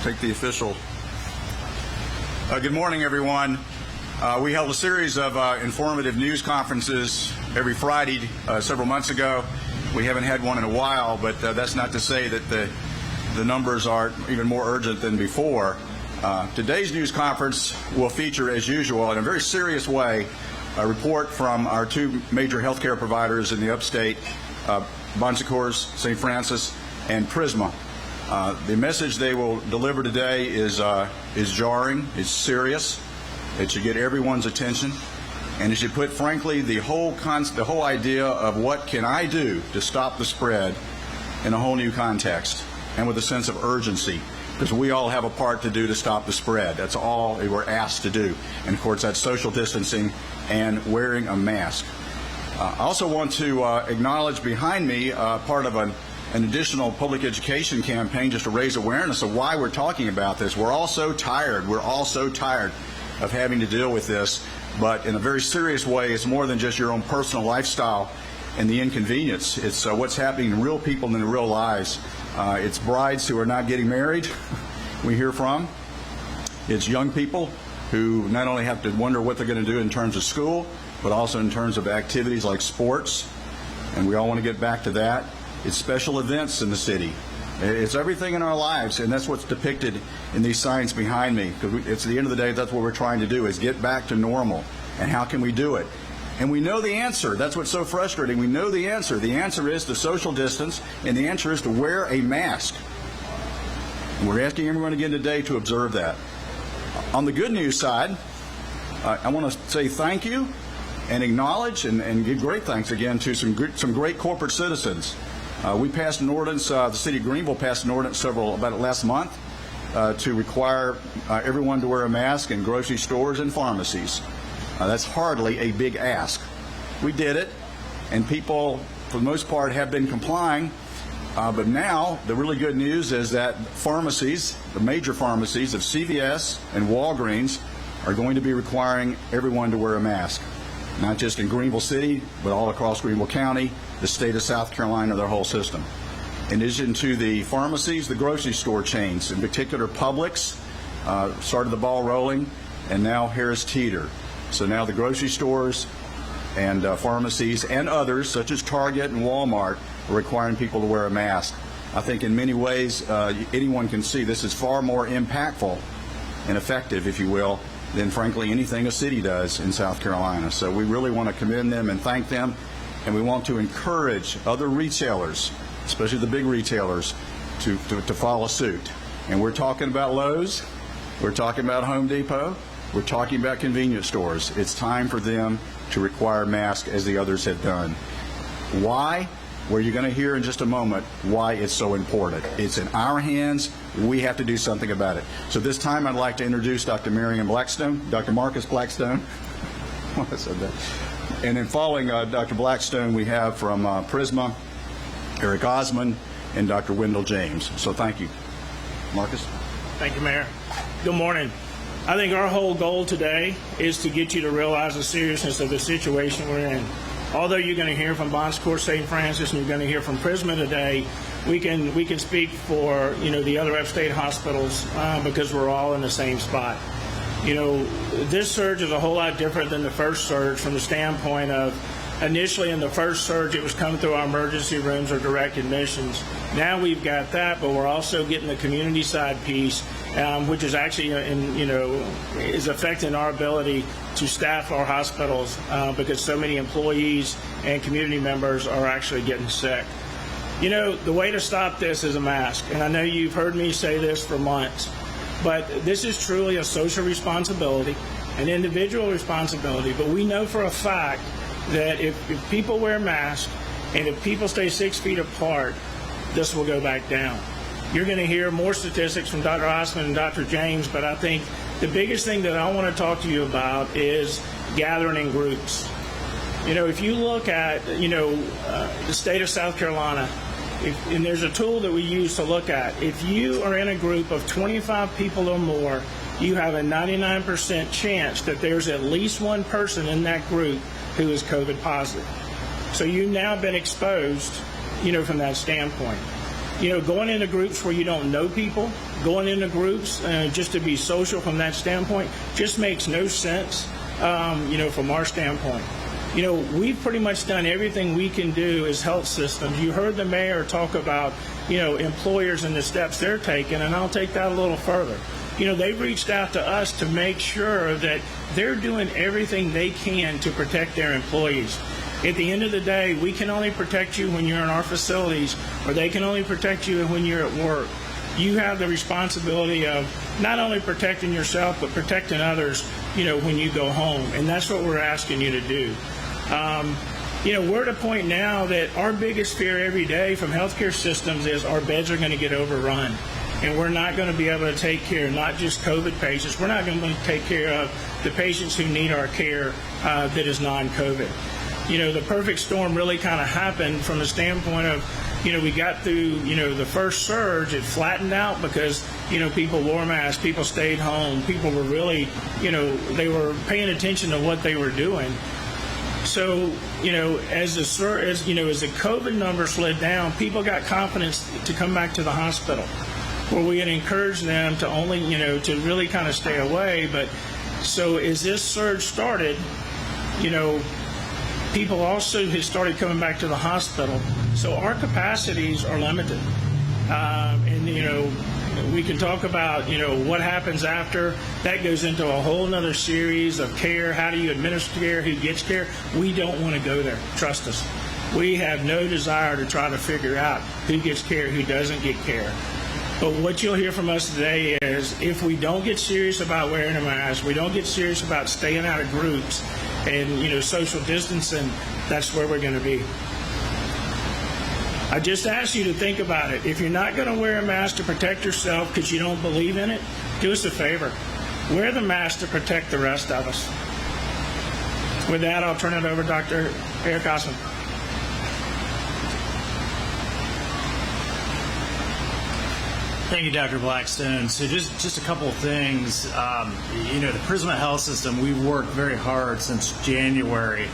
take the official. Good morning, everyone. We held a series of informative news conferences every Friday several months ago. We haven't had one in a while, but that's not to say that the numbers are even more urgent than before. Today's news conference will feature, as usual, in a very serious way, a report from our two major healthcare providers in the upstate, Bon Secours, St. Francis, and Prisma. The message they will deliver today is jarring, it's serious, it should get everyone's attention, and it should put, frankly, the whole idea of what can I do to stop the spread in a whole new context, and with a sense of urgency, because we all have a part to do to stop the spread. That's all we're asked to do. And of course, that's social distancing and wearing a mask. I also want to acknowledge behind me part of an additional public education campaign just to raise awareness of why we're talking about this. We're all so tired. We're all so tired of having to deal with this. But in a very serious way, it's more than just your own personal lifestyle and the inconvenience. It's what's happening in real people and in real lives. It's brides who are not getting married, we hear from. It's young people who not only have to wonder what they're going to do in terms of school, but also in terms of activities like sports, and we all want to get back to that. It's special events in the city. It's everything in our lives, and that's what's depicted in these signs behind me, because it's at the end of the day, that's what we're trying to do, is get back to normal. And how can we do it? And we know the answer. That's what's so frustrating. We know the answer. The answer is to social distance, and the answer is to wear a mask. And we're asking everyone again today to observe that. On the good news side, I want to say thank you and acknowledge and give great thanks again to some great corporate citizens. We passed an ordinance, the city of Greenville passed an ordinance about last month to require everyone to wear a mask in grocery stores and pharmacies. That's hardly a big ask. We did it, and people, for the most part, have been complying. But now, the really good news is that pharmacies, the major pharmacies of CVS and Walgreens, are going to be requiring everyone to wear a mask. Not just in Greenville City, but all across Greenville County, the state of South Carolina, their whole system. In addition to the pharmacies, the grocery store chains, in particular Publix, started the ball rolling, and now Harris Teeter. So now the grocery stores and pharmacies and others, such as Target and Walmart, are requiring people to wear a mask. I think in many ways, anyone can see this is far more impactful and effective, if you will, than frankly anything a city does in South Carolina. So we really want to commend them and thank them, and we want to encourage other retailers, especially the big retailers, to follow suit. And we're talking about Lowe's, we're talking about Home Depot, we're talking about convenience stores. It's time for them to require masks as the others have done. Why? Well, you're going to hear in just a moment why it's so important. It's in our hands. We have to do something about it. So this time I'd like to introduce Dr. Marion Blackstone, Dr. Marcus Blackstone. I said that. And then following Dr. Blackstone, we have from Prisma, Eric Osmond, and Dr. Wendell James. So thank you. Marcus? Thank you, Mayor. Good morning. I think our whole goal today is to get you to realize the seriousness of the situation we're in. Although you're going to hear from Bon Secours, St. Francis, and you're going to hear from Prisma today, we can speak for the other upstate hospitals because we're all in the same spot. This surge is a whole lot different than the first surge from the standpoint of initially in the first surge it was coming through our emergency rooms or direct admissions. Now we've got that, but we're also getting the community side piece, which is actually is affecting our ability to staff our hospitals because so many employees and community members are actually getting sick. The way to stop this is a mask, and I know you've heard me say this for months, but this is truly a social responsibility, an individual responsibility, but we know for a fact that if people wear masks and if people stay 6 feet apart, this will go back down. You're going to hear more statistics from Dr. Osmond and Dr. James, but I think the biggest thing that I want to talk to you about is gathering in groups. If you look at, the state of South Carolina, and there's a tool that we use to look at, if you are in a group of 25 people or more, you have a 99% chance that there's at least one person in that group who is COVID positive. So you've now been exposed, from that standpoint. Going into groups where you don't know people, going into groups just to be social from that standpoint, just makes no sense, from our standpoint. We've pretty much done everything we can do as health systems. You heard the mayor talk about, employers and the steps they're taking, and I'll take that a little further. They've reached out to us to make sure that they're doing everything they can to protect their employees. At the end of the day, we can only protect you when you're in our facilities, or they can only protect you when you're at work. You have the responsibility of not only protecting yourself, but protecting others, when you go home. And that's what we're asking you to do. We're at a point now that our biggest fear every day from healthcare systems is our beds are going to get overrun. And we're not going to be able to take care of not just COVID patients. We're not going to take care of the patients who need our care that is non-COVID. The perfect storm really kind of happened from the standpoint of, we got through, the first surge. It flattened out because, people wore masks, people stayed home, people were really, they were paying attention to what they were doing. So, as the COVID numbers slid down, people got confidence to come back to the hospital, where we had encouraged them to only, to really kind of stay away. But so as this surge started, people also have started coming back to the hospital. So our capacities are limited. We can talk about, what happens after. That goes into a whole nother series of care. How do you administer care? Who gets care? We don't want to go there. Trust us. We have no desire to try to figure out who gets care, who doesn't get care. But what you'll hear from us today is if we don't get serious about wearing a mask, we don't get serious about staying out of groups and, social distancing, that's where we're going to be. I just ask you to think about it. If you're not going to wear a mask to protect yourself because you don't believe in it, do us a favor. Wear the mask to protect the rest of us. With that, I'll turn it over to Dr. Eric Osmond. Thank you, Dr. Blackstone. So just a couple of things. The Prisma Health System, we've worked very hard since January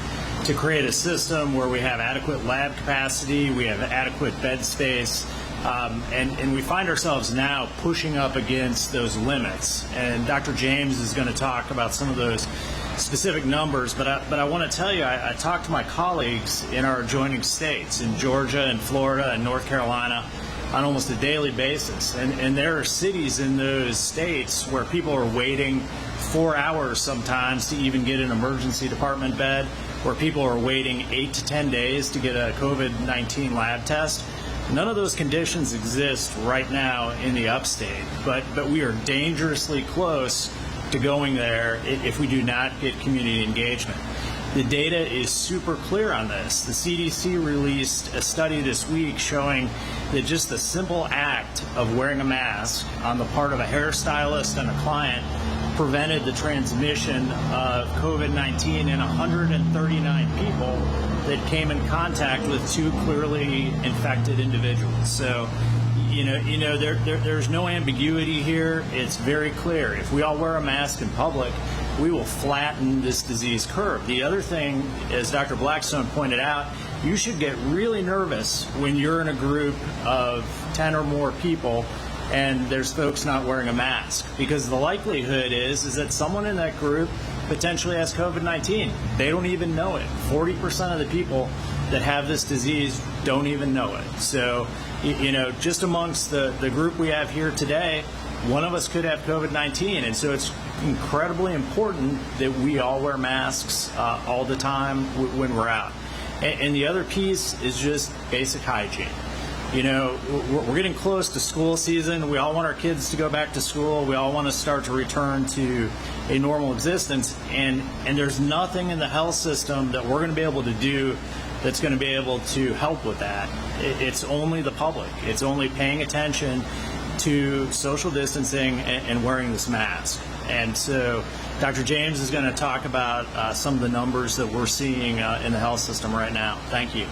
to create a system where we have adequate lab capacity, we have adequate bed space, and we find ourselves now pushing up against those limits. And Dr. James is going to talk about some of those specific numbers, but I want to tell you, I talked to my colleagues in our adjoining states, in Georgia and Florida and North Carolina, on almost a daily basis. And there are cities in those states where people are waiting 4 hours sometimes to even get an emergency department bed, where people are waiting 8 to 10 days to get a COVID-19 lab test. None of those conditions exist right now in the upstate, but we are dangerously close to going there if we do not get community engagement. The data is super clear on this. The CDC released a study this week showing that just the simple act of wearing a mask on the part of a hairstylist and a client prevented the transmission of COVID-19 in 139 people that came in contact with 2 clearly infected individuals. So, there's no ambiguity here. It's very clear. If we all wear a mask in public, we will flatten this disease curve. The other thing, as Dr. Blackstone pointed out, you should get really nervous when you're in a group of 10 or more people and there's folks not wearing a mask, because the likelihood is that someone in that group potentially has COVID-19. They don't even know it. 40% of the people that have this disease don't even know it. So, just amongst the group we have here today, one of us could have COVID-19, and so it's incredibly important that we all wear masks all the time when we're out. And the other piece is just basic hygiene. We're getting close to school season. We all want our kids to go back to school. We all want to start to return to a normal existence. And there's nothing in the health system that we're going to be able to do that's going to be able to help with that. It's only the public. It's only paying attention to social distancing and wearing this mask. And so Dr. James is going to talk about some of the numbers that we're seeing in the health system right now. Thank you.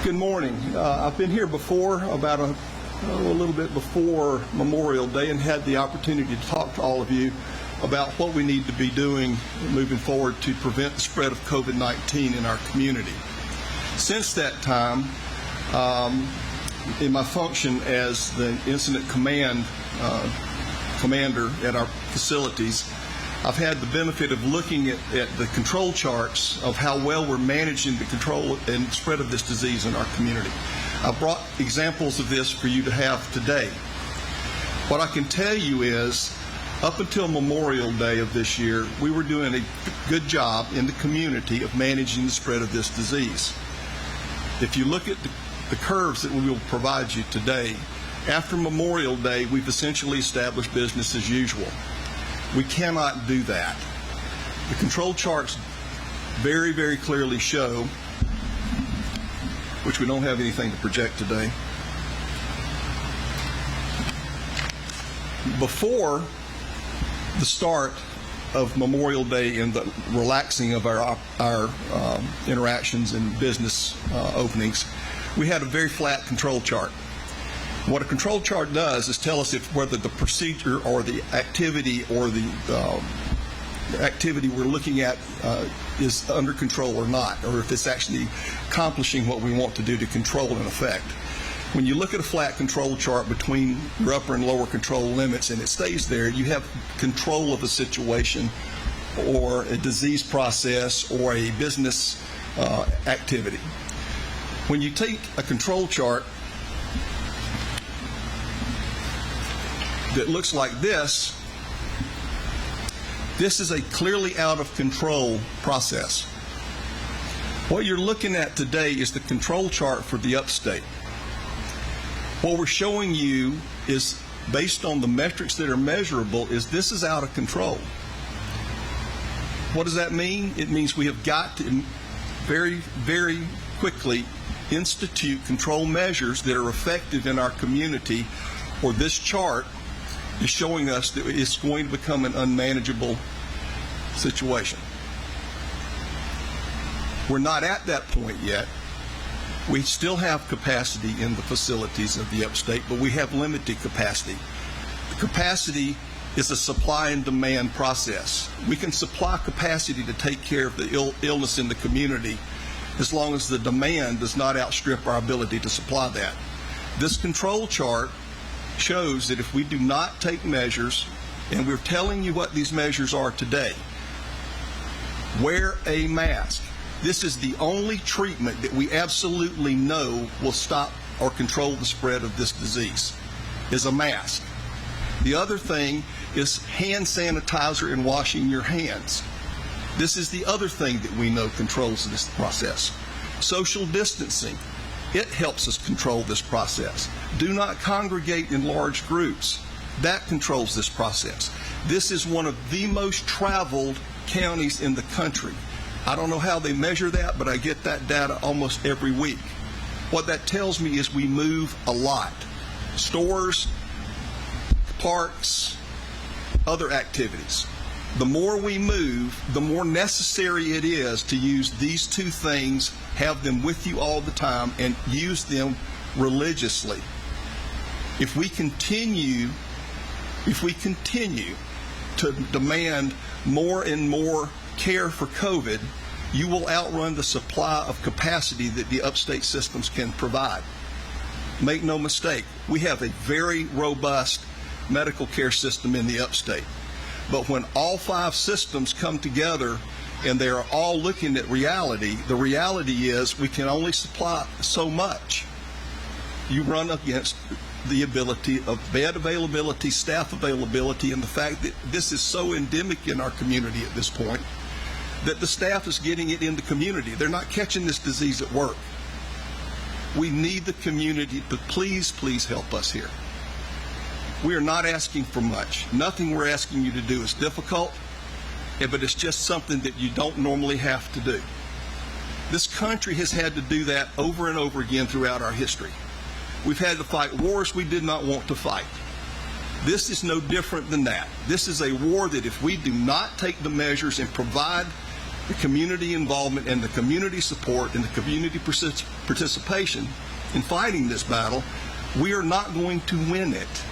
Good morning. I've been here before about a little bit before Memorial Day and had the opportunity to talk to all of you about what we need to be doing moving forward to prevent the spread of COVID-19 in our community. Since that time, in my function as the incident commander at our facilities, I've had the benefit of looking at the control charts of how well we're managing the control and spread of this disease in our community. I've brought examples of this for you to have today. What I can tell you is, up until Memorial Day of this year, we were doing a good job in the community of managing the spread of this disease. If you look at the curves that we will provide you today, after Memorial Day, we've essentially established business as usual. We cannot do that. The control charts very, very clearly show, which we don't have anything to project today. Before the start of Memorial Day and the relaxing of our interactions and business openings, we had a very flat control chart. What a control chart does is tell us if whether the procedure or the activity or the activity we're looking at is under control or not, or if it's actually accomplishing what we want to do to control an effect. When you look at a flat control chart between your upper and lower control limits and it stays there, you have control of a situation or a disease process or a business activity. When you take a control chart that looks like this, this is a clearly out of control process. What you're looking at today is the control chart for the upstate. What we're showing you is, based on the metrics that are measurable, is this is out of control. What does that mean? It means we have got to very, very quickly institute control measures that are effective in our community, or this chart is showing us that it's going to become an unmanageable situation. We're not at that point yet. We still have capacity in the facilities of the upstate, but we have limited capacity. The capacity is a supply and demand process. We can supply capacity to take care of the illness in the community as long as the demand does not outstrip our ability to supply that. This control chart shows that if we do not take measures, and we're telling you what these measures are today, wear a mask. This is the only treatment that we absolutely know will stop or control the spread of this disease, is a mask. The other thing is hand sanitizer and washing your hands. This is the other thing that we know controls this process. Social distancing. It helps us control this process. Do not congregate in large groups. That controls this process. This is one of the most traveled counties in the country. I don't know how they measure that, but I get that data almost every week. What that tells me is we move a lot. Stores, parks, other activities. The more we move, the more necessary it is to use these two things, have them with you all the time, and use them religiously. If we continue to demand more and more care for COVID, you will outrun the supply of capacity that the upstate systems can provide. Make no mistake, we have a very robust medical care system in the upstate. But when all 5 systems come together and they are all looking at reality, the reality is we can only supply so much. You run against the ability of bed availability, staff availability, and the fact that this is so endemic in our community at this point that the staff is getting it in the community. They're not catching this disease at work. We need the community to please help us here. We are not asking for much. Nothing we're asking you to do is difficult, but it's just something that you don't normally have to do. This country has had to do that over and over again throughout our history. We've had to fight wars we did not want to fight. This is no different than that. This is a war that if we do not take the measures and provide the community involvement and the community support and the community participation in fighting this battle, We are not going to win it.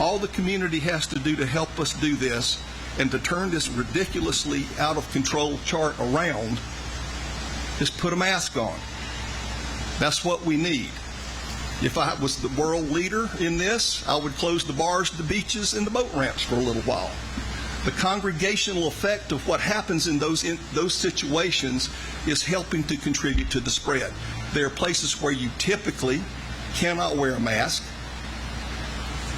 All the community has to do to help us do this and to turn this ridiculously out of control chart around is put a mask on. That's what we need. If I was the world leader in this, I would close the bars, the beaches, and the boat ramps for a little while. The congregational effect of what happens in those situations is helping to contribute to the spread. There are places where you typically cannot wear a mask,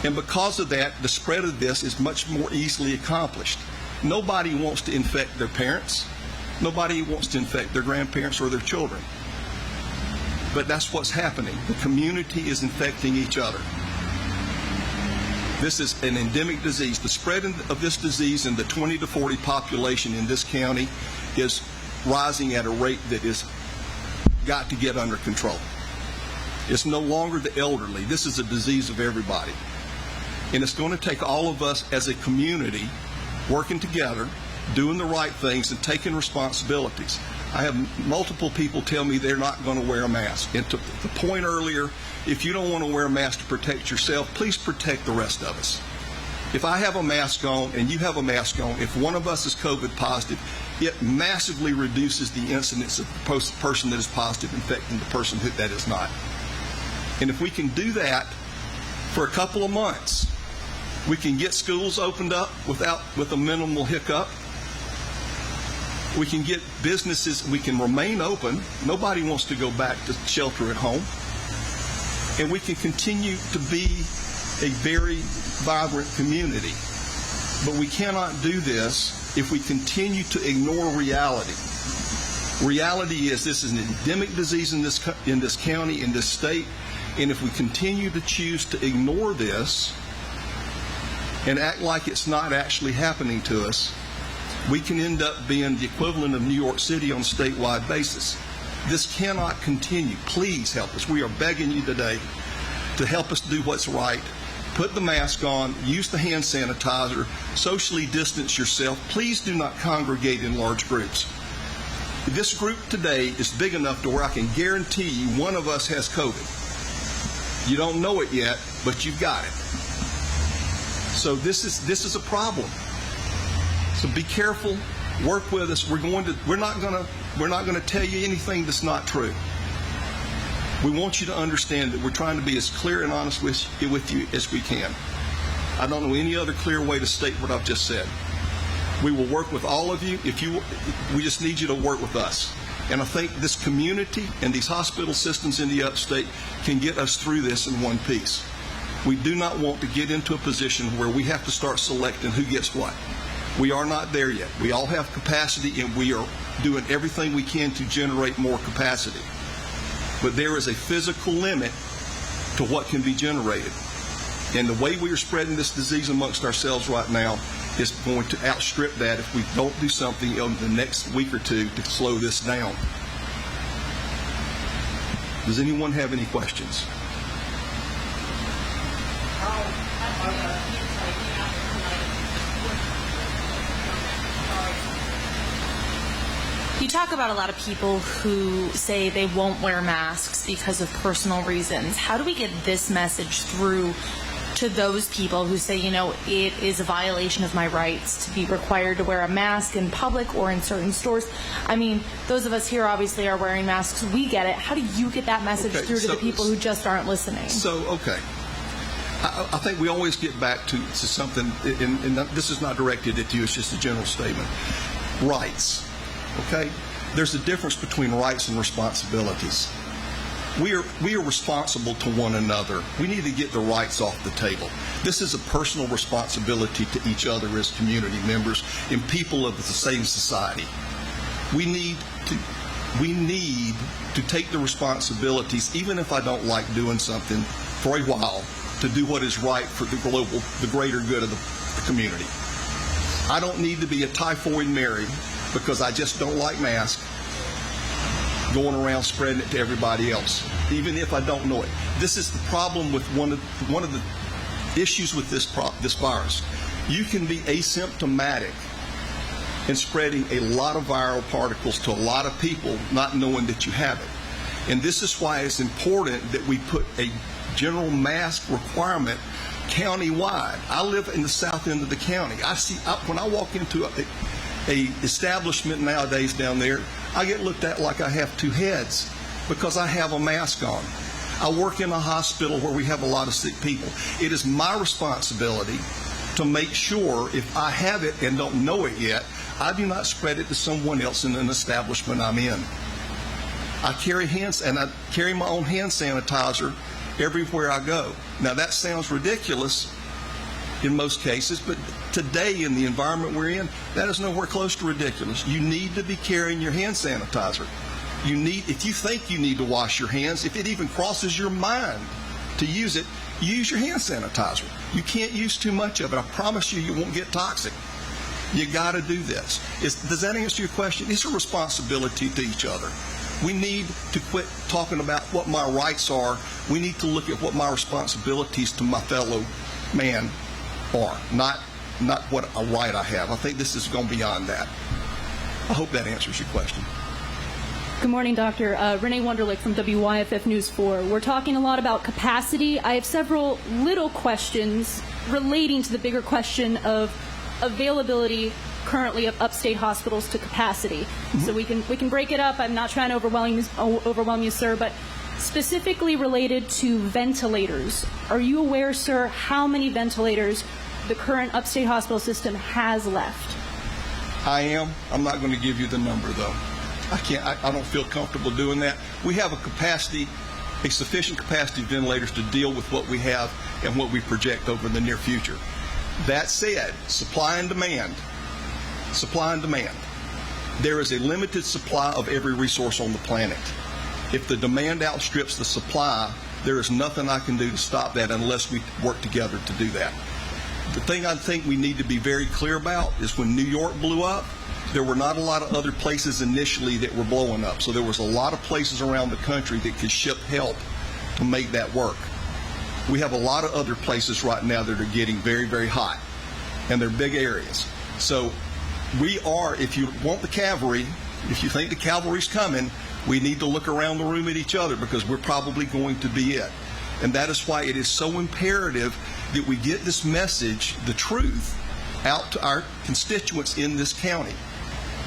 and because of that, the spread of this is much more easily accomplished. Nobody wants to infect their parents. Nobody wants to infect their grandparents or their children. But that's what's happening. The community is infecting each other. This is an endemic disease. The spread of this disease in the 20 to 40 population in this county is rising at a rate that is got to get under control. It's no longer the elderly. This is a disease of everybody. And it's going to take all of us as a community working together, doing the right things, and taking responsibilities. I have multiple people tell me they're not going to wear a mask. And to the point earlier, if you don't want to wear a mask to protect yourself, please protect the rest of us. If I have a mask on and you have a mask on, if one of us is COVID positive, it massively reduces the incidence of the person that is positive infecting the person that is not. And if we can do that for a couple of months, we can get schools opened up with a minimal hiccup. We can get businesses, we can remain open. Nobody wants to go back to shelter at home. And we can continue to be a very vibrant community. But we cannot do this if we continue to ignore reality. Reality is this is an endemic disease in this county, in this state. And if we continue to choose to ignore this and act like it's not actually happening to us, we can end up being the equivalent of New York City on a statewide basis. This cannot continue. Please help us. We are begging you today to help us do what's right. Put the mask on, use the hand sanitizer, socially distance yourself. Please do not congregate in large groups. This group today is big enough to where I can guarantee you one of us has COVID. You don't know it yet, but you've got it. So this is a problem. So be careful. Work with us. We're not going to tell you anything that's not true. We want you to understand that we're trying to be as clear and honest with you as we can. I don't know any other clear way to state what I've just said. We will work with all of you. We just need you to work with us. And I think this community and these hospital systems in the upstate can get us through this in one piece. We do not want to get into a position where we have to start selecting who gets what. We are not there yet. We all have capacity, and we are doing everything we can to generate more capacity. But there is a physical limit to what can be generated. And the way we are spreading this disease amongst ourselves right now is going to outstrip that if we don't do something in the next week or two to slow this down. Does anyone have any questions? You talk about a lot of people who say they won't wear masks because of personal reasons. How do we get this message through to those people who say, it is a violation of my rights to be required to wear a mask in public or in certain stores? I mean, those of us here obviously are wearing masks. We get it. How do you get that message through to the people who just aren't listening? I think we always get back to something, and this is not directed at you, it's just a general statement. Rights. Okay? There's a difference between rights and responsibilities. We are responsible to one another. We need to get the rights off the table. This is a personal responsibility to each other as community members and people of the same society. We need to take the responsibilities, even if I don't like doing something for a while, to do what is right for the greater good of the community. I don't need to be a typhoid Mary because I just don't like masks going around spreading it to everybody else, even if I don't know it. This is the problem with one of the issues with this virus. You can be asymptomatic and spreading a lot of viral particles to a lot of people not knowing that you have it. And this is why it's important that we put a general mask requirement countywide. I live in the south end of the county. When I walk into a establishment nowadays down there, I get looked at like I have two heads because I have a mask on. I work in a hospital where we have a lot of sick people. It is my responsibility to make sure if I have it and don't know it yet, I do not spread it to someone else in an establishment I'm in. I carry my own hand sanitizer everywhere I go. Now that sounds ridiculous in most cases, but today in the environment we're in, that is nowhere close to ridiculous. You need to be carrying your hand sanitizer. If you think you need to wash your hands, if it even crosses your mind to use it, use your hand sanitizer. You can't use too much of it. I promise you, you won't get toxic. You got to do this. Does that answer your question? It's a responsibility to each other. We need to quit talking about what my rights are. We need to look at what my responsibilities to my fellow man are, not what a right I have. I think this is going beyond that. I hope that answers your question. Good morning, Doctor. Renee Wunderlich from WYFF News 4. We're talking a lot about capacity. I have several little questions relating to the bigger question of availability currently of upstate hospitals to capacity. So we can break it up. I'm not trying to overwhelm you, sir, but specifically related to ventilators. Are you aware, sir, how many ventilators the current upstate hospital system has left? I am. I'm not going to give you the number, though. I don't feel comfortable doing that. We have a sufficient capacity of ventilators to deal with what we have and what we project over the near future. That said, supply and demand. There is a limited supply of every resource on the planet. If the demand outstrips the supply, there is nothing I can do to stop that unless we work together to do that. The thing I think we need to be very clear about is when New York blew up, there were not a lot of other places initially that were blowing up. So there was a lot of places around the country that could ship help to make that work. We have a lot of other places right now that are getting very, very hot, and they're big areas. So if you want the cavalry, if you think the cavalry's coming, we need to look around the room at each other because we're probably going to be it. And that is why it is so imperative that we get this message, the truth, out to our constituents in this county,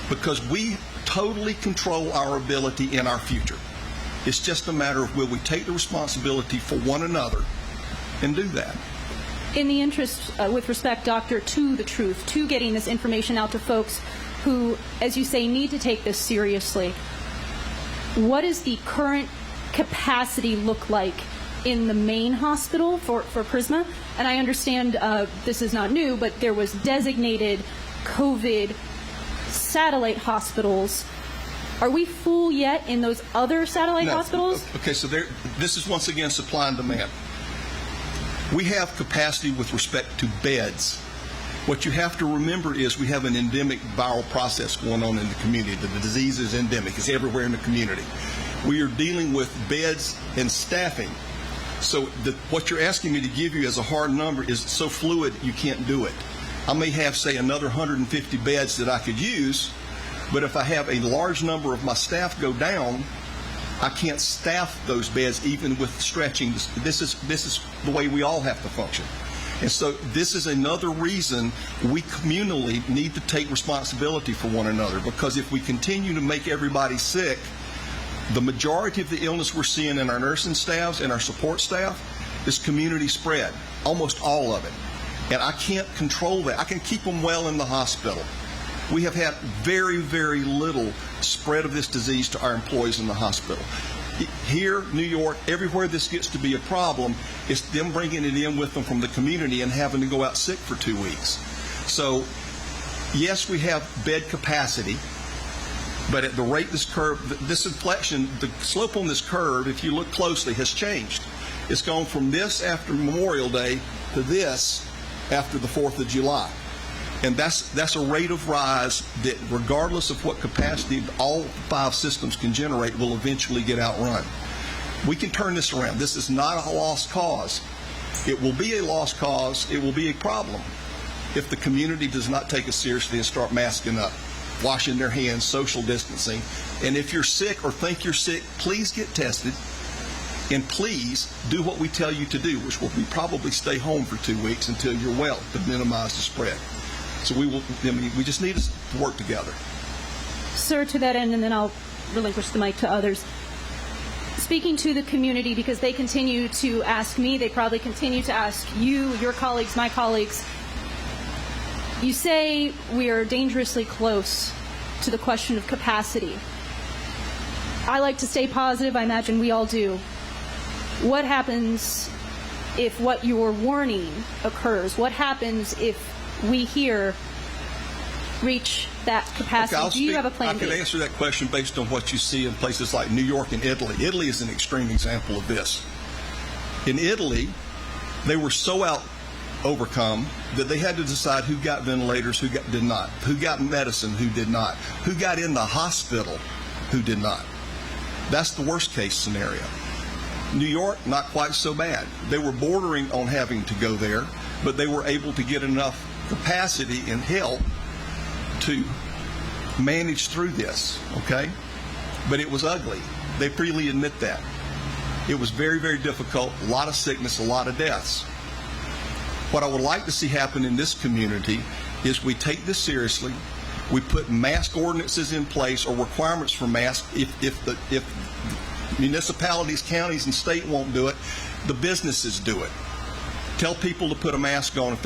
because we totally control our ability in our future. It's just a matter of will we take the responsibility for one another and do that. In the interest, with respect, Doctor, to the truth, to getting this information out to folks who, as you say, need to take this seriously, what does the current capacity look like in the main hospital for Prisma? And I understand this is not new, but there was designated COVID satellite hospitals. Are we full yet in those other satellite hospitals? Okay, so this is once again supply and demand. We have capacity with respect to beds. What you have to remember is we have an endemic viral process going on in the community. The disease is endemic. It's everywhere in the community. We are dealing with beds and staffing. So what you're asking me to give you as a hard number is so fluid you can't do it. I may have, say, another 150 beds that I could use, but if I have a large number of my staff go down, I can't staff those beds even with stretching. This is the way we all have to function. And so this is another reason we communally need to take responsibility for one another, because if we continue to make everybody sick, the majority of the illness we're seeing in our nursing staffs and our support staff is community spread, almost all of it. And I can't control that. I can keep them well in the hospital. We have had very, very little spread of this disease to our employees in the hospital. Here, New York, everywhere this gets to be a problem, it's them bringing it in with them from the community and having to go out sick for 2 weeks. So, yes, we have bed capacity, but at the rate this curve, this inflection, the slope on this curve, if you look closely, has changed. It's gone from this after Memorial Day to this after the 4th of July. And that's a rate of rise that, regardless of what capacity all 5 systems can generate, will eventually get outrun. We can turn this around. This is not a lost cause. It will be a lost cause. It will be a problem if the community does not take it seriously and start masking up, washing their hands, social distancing. And if you're sick or think you're sick, please get tested. And please do what we tell you to do, which will be probably stay home for 2 weeks until you're well to minimize the spread. So we just need us to work together. Sir, to that end, and then I'll relinquish the mic to others. Speaking to the community, because they continue to ask me, they probably continue to ask you, your colleagues, my colleagues. You say we are dangerously close to the question of capacity. I like to stay positive. I imagine we all do. What happens if what you're warning occurs? What happens if we here reach that capacity? Okay, do you have a plan I can B? answer that question based on what you see in places like New York and Italy. Italy is an extreme example of this. In Italy, they were so overcome that they had to decide who got ventilators, who did not, who got medicine, who did not, who got in the hospital, who did not. That's the worst case scenario. New York, not quite so bad. They were bordering on having to go there, but they were able to get enough capacity and help to manage through this, okay? But it was ugly. They freely admit that. It was very, very difficult, a lot of sickness, a lot of deaths. What I would like to see happen in this community is we take this seriously. We put mask ordinances in place or requirements for masks. If municipalities, counties, and state won't do it, the businesses do it. Tell people to put a mask on if they're